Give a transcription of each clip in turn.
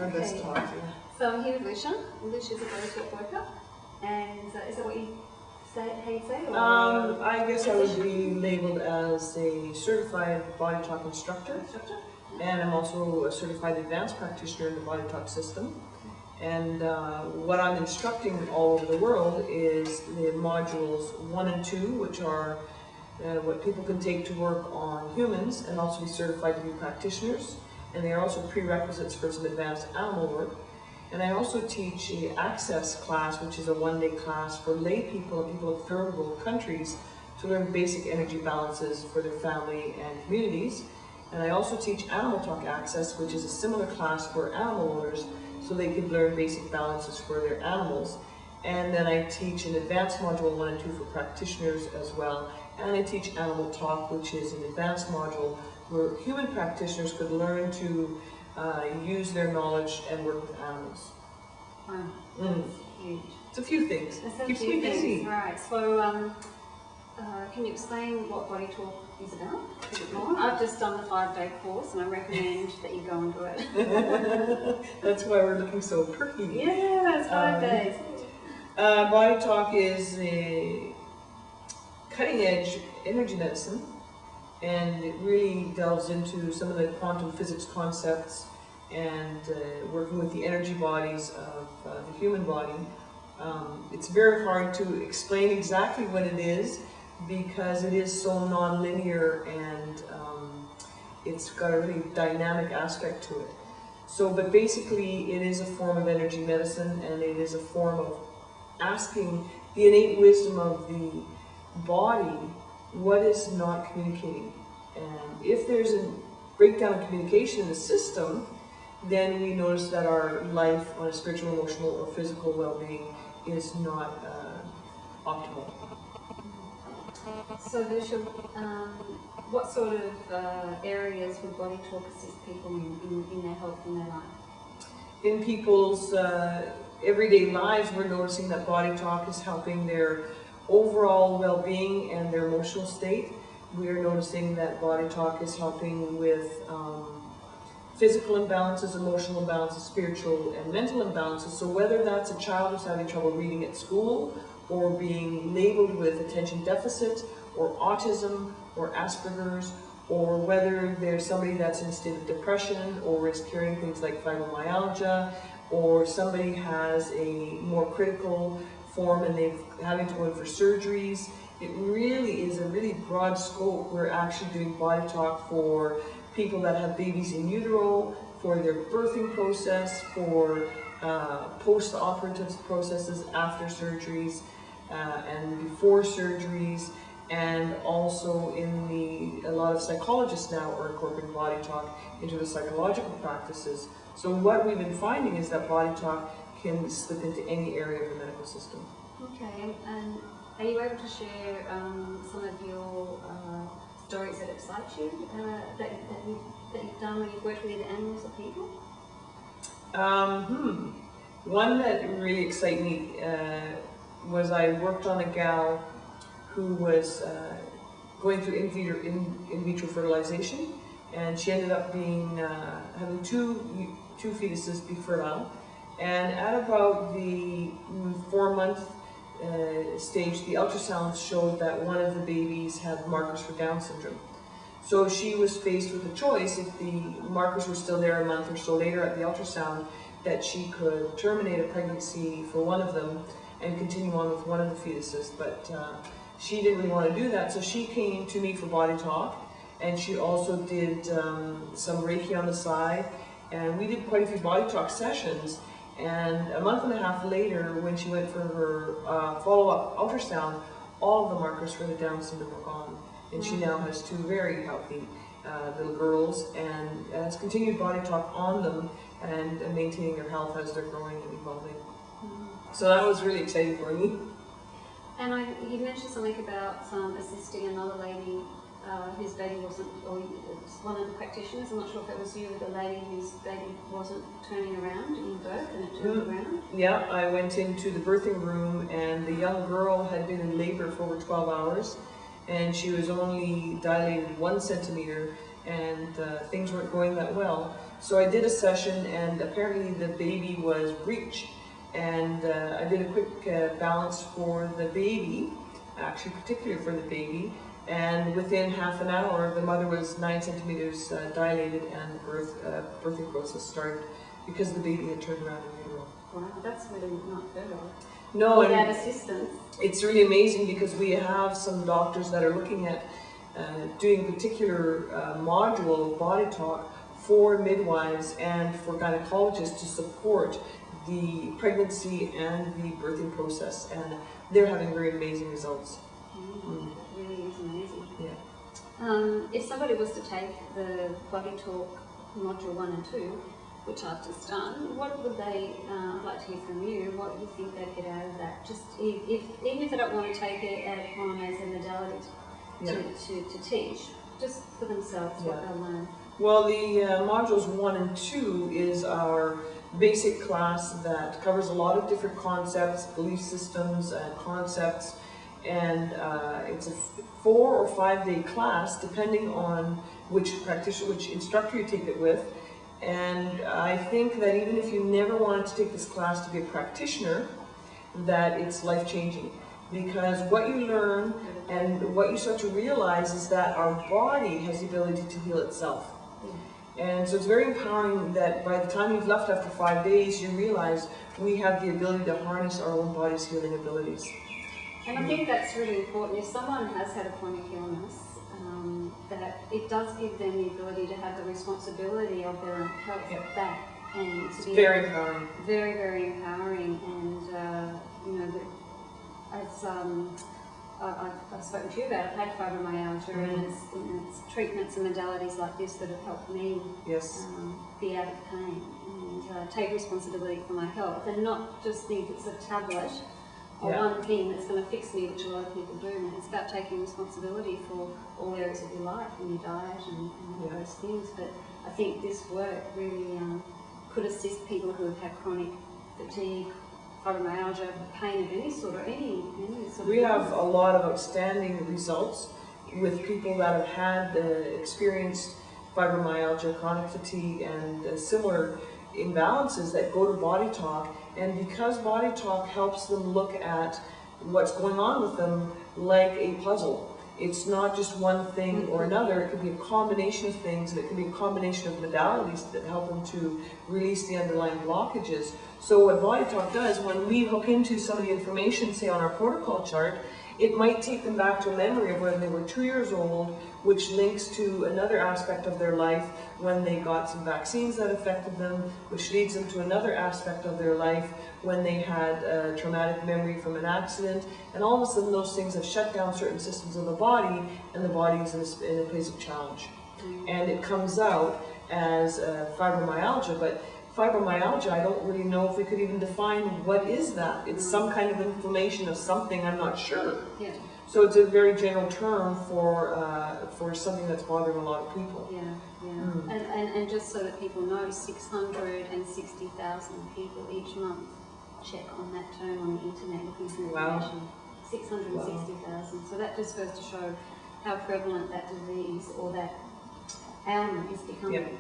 our best talk. Yeah. So I'm here with Loesje. Loesje is a BodyTalk worker, and is that what you say? How you say it? I guess I would be labeled as a certified BodyTalk instructor, and I'm also a certified advanced practitioner in the BodyTalk system. And what I'm instructing all over the world is the modules 1 and 2, which are what people can take to work on humans and also be certified to be practitioners. And they are also prerequisites for some advanced animal work. And I also teach an access class, which is a one-day class for lay people and people of third world countries to learn basic energy balances for their family and communities. And I also teach Animal Talk Access, which is a similar class for animal owners, so they can learn basic balances for their animals. And then I teach an advanced module 1 and 2 for practitioners as well. And I teach Animal Talk, which is an advanced module where human practitioners could learn to use their knowledge and work with animals. Wow, that's huge. It's a few things. Keeps me busy. Right, so can you explain what BodyTalk is about a bit more? I've just done the 5-day course and I recommend that you go and do it. That's why we're looking so perky. Yeah, it's 5 days. BodyTalk is a cutting-edge energy medicine, and it really delves into some of the quantum physics concepts and working with the energy bodies of the human body. It's very hard to explain exactly what it is because it is so non-linear, and it's got a really dynamic aspect to it. So, but basically it is a form of energy medicine, and it is a form of asking the innate wisdom of the body what is not communicating. And if there's a breakdown of communication in the system, then we notice that our life on a spiritual, emotional, or physical well-being is not optimal. So Loesje, what sort of areas would BodyTalk assist people in their health and their life? In people's everyday lives, we're noticing that BodyTalk is helping their overall well-being and their emotional state. We are noticing that BodyTalk is helping with physical imbalances, emotional imbalances, spiritual and mental imbalances. So whether that's a child who's having trouble reading at school, or being labeled with attention deficit, or autism, or Asperger's, or whether there's somebody that's in a state of depression, or is carrying things like fibromyalgia, or somebody has a more critical form and they're having to go in for surgeries. It really is a really broad scope. We're actually doing BodyTalk for people that have babies in utero, for their birthing process, for post-operative processes after surgeries and before surgeries, and also a lot of psychologists now are incorporating BodyTalk into the psychological practices. So what we've been finding is that BodyTalk can slip into any area of the medical system. Okay, and are you able to share some of your stories that excite you, that you've done when you've worked with either animals or people? One that really excited me was I worked on a gal who was going through in vitro fertilization, and she ended up having two fetuses be fertile. And at about the 4-month stage, the ultrasounds showed that one of the babies had markers for Down syndrome. So she was faced with a choice, if the markers were still there a month or so later at the ultrasound, that she could terminate a pregnancy for one of them and continue on with one of the fetuses. But she didn't really want to do that, so she came to me for BodyTalk, and she also did some Reiki on the side, and we did quite a few BodyTalk sessions. And a month and a half later, when she went for her follow-up ultrasound, all of the markers for the Down syndrome were gone. And she now has 2 very healthy little girls, and has continued BodyTalk on them and maintaining their health as they're growing and evolving. So that was really exciting for me. And you mentioned something about assisting another lady whose baby wasn't, or it was one of the practitioners, I'm not sure if it was you, the lady whose baby wasn't turning around in birth and it turned around. Yeah, I went into the birthing room, and the young girl had been in labor for over 12 hours, and she was only dilated 1 centimeter, and things weren't going that well. So I did a session, and apparently the baby was breech, and I did a quick balance for the baby, actually particularly for the baby, and within half an hour the mother was 9 centimeters dilated, and the birthing process started because the baby had turned around in utero. Wow, that's really not heard of. No, without assistance. It's really amazing because we have some doctors that are looking at doing a particular module of BodyTalk for midwives and for gynecologists to support the pregnancy and the birthing process, and they're having very amazing results. That really is amazing. Yeah. If somebody was to take the BodyTalk module 1 and 2, which I've just done, what would they, I'd like to hear from you, what do you think they'd get out of that? Just even if they don't want to take it on as a modality to teach, just for themselves, what they'll learn. Well, the modules 1 and 2 is our basic class that covers a lot of different concepts, belief systems and concepts, and it's a 4 or 5 day class depending on which practitioner, which instructor you take it with. And I think that even if you never wanted to take this class to be a practitioner, that it's life-changing. Because what you learn and what you start to realize is that our body has the ability to heal itself. And so it's very empowering that by the time you've left after 5 days, you realize we have the ability to harness our own body's healing abilities. And I think that's really important. If someone has had a chronic illness, that it does give them the ability to have the responsibility of their own health back, and to be very empowering. Very, very empowering. And you know, as I've spoken to you about, I've had fibromyalgia, and it's treatments and modalities like this that have helped me be out of pain and take responsibility for my health, and not just think it's a tablet or one thing that's going to fix me, which a lot of people do. And it's about taking responsibility for all areas of your life and your diet and all those things. But I think this work really could assist people who have had chronic fatigue, fibromyalgia, pain of any sort, or any sort of. We have a lot of outstanding results with people that have had experienced fibromyalgia, chronic fatigue, and similar imbalances that go to BodyTalk. And because BodyTalk helps them look at what's going on with them like a puzzle. It's not just one thing or another, it could be a combination of things, and it can be a combination of modalities that help them to release the underlying blockages. So what BodyTalk does, when we hook into some of the information, say on our protocol chart, it might take them back to a memory of when they were 2 years old, which links to another aspect of their life when they got some vaccines that affected them, which leads them to another aspect of their life when they had a traumatic memory from an accident, and all of a sudden those things have shut down certain systems of the body, and the body is in a place of challenge. And it comes out as fibromyalgia, but fibromyalgia, I don't really know if we could even define what is that. It's some kind of inflammation of something, I'm not sure. Yeah. So it's a very general term for something that's bothering a lot of people. Yeah, yeah. And just so that people know, 660,000 people each month check on that term on the internet looking for information. 660,000. So that just goes to show how prevalent that disease or that ailment is becoming.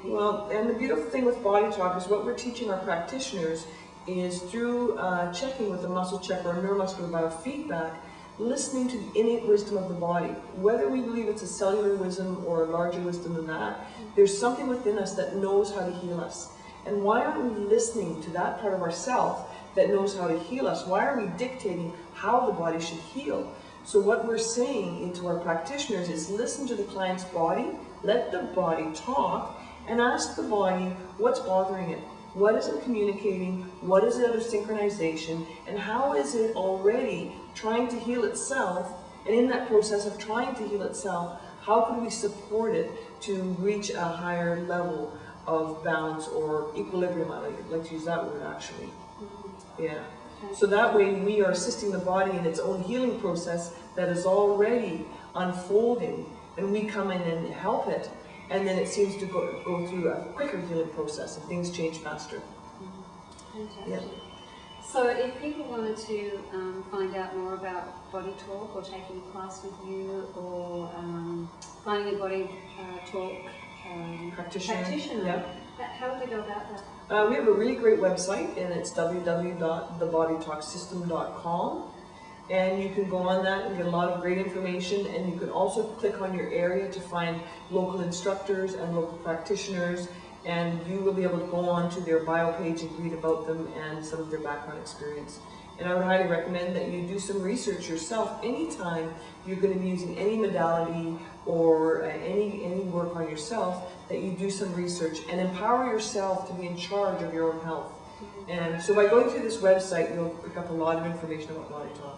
Well, and the beautiful thing with BodyTalk is what we're teaching our practitioners is through checking with a muscle check or a neuromuscular biofeedback, listening to the innate wisdom of the body. Whether we believe it's a cellular wisdom or a larger wisdom than that, there's something within us that knows how to heal us. And why aren't we listening to that part of ourselves that knows how to heal us? Why are we dictating how the body should heal? So what we're saying into our practitioners is listen to the client's body, let the body talk, and ask the body what's bothering it. What is it communicating? What is it out of synchronization? And how is it already trying to heal itself? And in that process of trying to heal itself, how can we support it to reach a higher level of balance or equilibrium? I like to use that word actually. Yeah. So that way we are assisting the body in its own healing process that is already unfolding, and we come in and help it, and then it seems to go through a quicker healing process and things change faster. Fantastic. Yeah. So if people wanted to find out more about BodyTalk or taking a class with you or finding a BodyTalk practitioner, Yep. how would they go about that? We have a really great website, and it's www.thebodytalksystem.com. And you can go on that and get a lot of great information, and you can also click on your area to find local instructors and local practitioners, and you will be able to go on to their bio page and read about them and some of their background experience. And I would highly recommend that you do some research yourself anytime you're going to be using any modality or any work on yourself, that you do some research and empower yourself to be in charge of your own health. And so by going through this website, you'll pick up a lot of information about BodyTalk.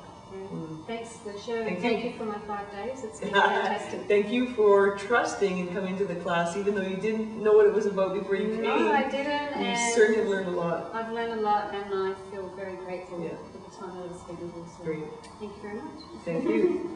Thanks, Loesje. Thank you for my 5 days. It's been fantastic. Thank you for trusting and coming to the class, even though you didn't know what it was about before you came. No, I didn't. You certainly have learned a lot. I've learned a lot, and I feel very grateful Yeah. for the time that I was spent with you. So Great. thank you very much. Thank you.